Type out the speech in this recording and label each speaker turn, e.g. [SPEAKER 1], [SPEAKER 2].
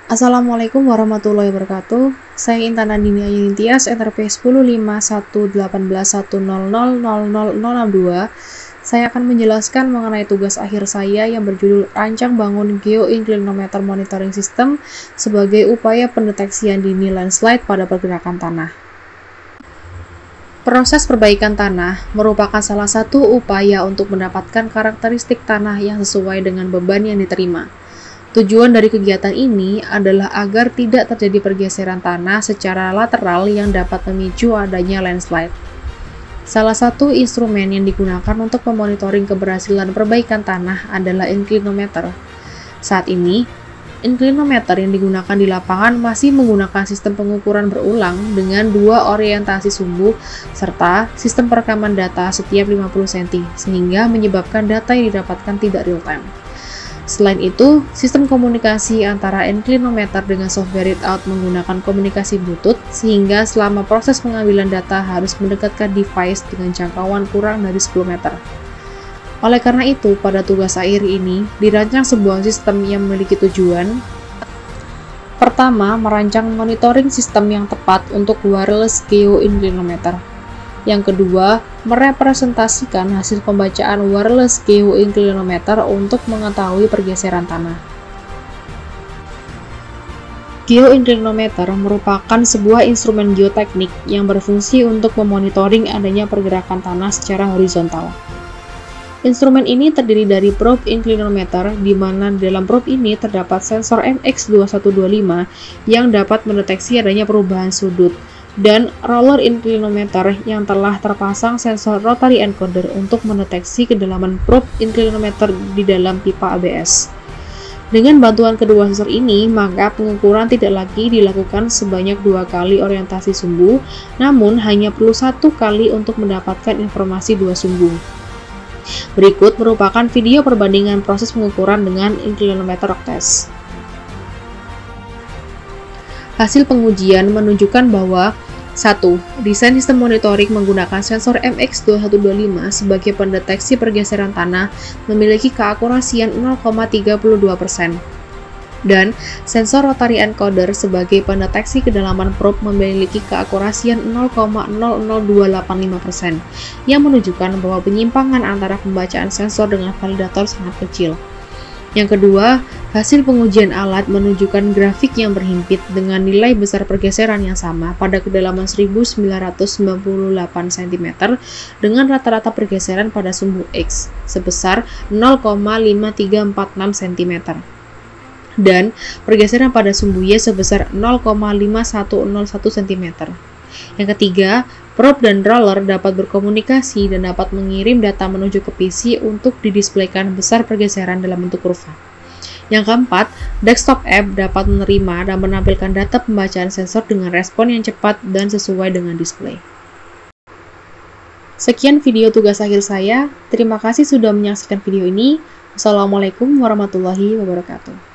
[SPEAKER 1] Assalamualaikum warahmatullahi wabarakatuh. Saya Intan Andini Ayu Nintias, NRP 10511810000062. Saya akan menjelaskan mengenai tugas akhir saya yang berjudul Rancang Bangun Geoinclinometer Monitoring System sebagai upaya pendeteksian dini landslide pada pergerakan tanah. Proses perbaikan tanah merupakan salah satu upaya untuk mendapatkan karakteristik tanah yang sesuai dengan beban yang diterima. Tujuan dari kegiatan ini adalah agar tidak terjadi pergeseran tanah secara lateral yang dapat memicu adanya landslide. Salah satu instrumen yang digunakan untuk memonitoring keberhasilan perbaikan tanah adalah inclinometer. Saat ini, inclinometer yang digunakan di lapangan masih menggunakan sistem pengukuran berulang dengan dua orientasi sumbu serta sistem perekaman data setiap 50 cm, sehingga menyebabkan data yang didapatkan tidak real-time. Selain itu, sistem komunikasi antara inclinometer dengan software readout menggunakan komunikasi Bluetooth, sehingga selama proses pengambilan data harus mendekatkan device dengan jangkauan kurang dari 10 meter. Oleh karena itu, pada tugas akhir ini, dirancang sebuah sistem yang memiliki tujuan. Pertama, merancang monitoring sistem yang tepat untuk wireless geoinclinometer. Yang kedua, merepresentasikan hasil pembacaan wireless geoinclinometer untuk mengetahui pergeseran tanah. Geoinclinometer merupakan sebuah instrumen geoteknik yang berfungsi untuk memonitoring adanya pergerakan tanah secara horizontal. Instrumen ini terdiri dari probe inclinometer, di mana dalam probe ini terdapat sensor MX2125 yang dapat mendeteksi adanya perubahan sudut, dan roller inclinometer yang telah terpasang sensor rotary encoder untuk mendeteksi kedalaman probe inclinometer di dalam pipa ABS. Dengan bantuan kedua sensor ini, maka pengukuran tidak lagi dilakukan sebanyak 2 kali orientasi sumbu, namun hanya perlu 1 kali untuk mendapatkan informasi 2 sumbu. Berikut merupakan video perbandingan proses pengukuran dengan inclinometer test. Hasil pengujian menunjukkan bahwa 1. Desain sistem monitoring menggunakan sensor MX2125 sebagai pendeteksi pergeseran tanah memiliki keakurasian 0,32%. Dan sensor rotary encoder sebagai pendeteksi kedalaman probe memiliki keakurasian 0,00285%, yang menunjukkan bahwa penyimpangan antara pembacaan sensor dengan validator sangat kecil. Yang kedua, hasil pengujian alat menunjukkan grafik yang berhimpit dengan nilai besar pergeseran yang sama pada kedalaman 1998 cm dengan rata-rata pergeseran pada sumbu X sebesar 0,5346 cm dan pergeseran pada sumbu Y sebesar 0,5101 cm. Yang ketiga, probe dan roller dapat berkomunikasi dan dapat mengirim data menuju ke PC untuk didisplaykan besar pergeseran dalam bentuk kurva. Yang keempat, desktop app dapat menerima dan menampilkan data pembacaan sensor dengan respon yang cepat dan sesuai dengan display. Sekian video tugas akhir saya. Terima kasih sudah menyaksikan video ini. Wassalamualaikum warahmatullahi wabarakatuh.